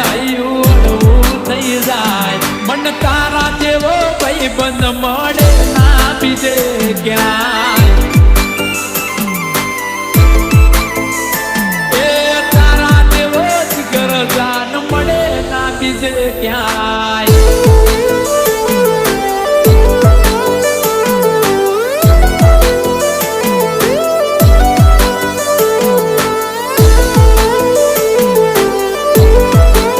હૈયું થઈ જાય મન તારા જેવો ભાઈ બંધ મળે ના બીજે ક્યાંય એ તારા જેવો જીગર જાન મળે ના બીજે ક્યાંય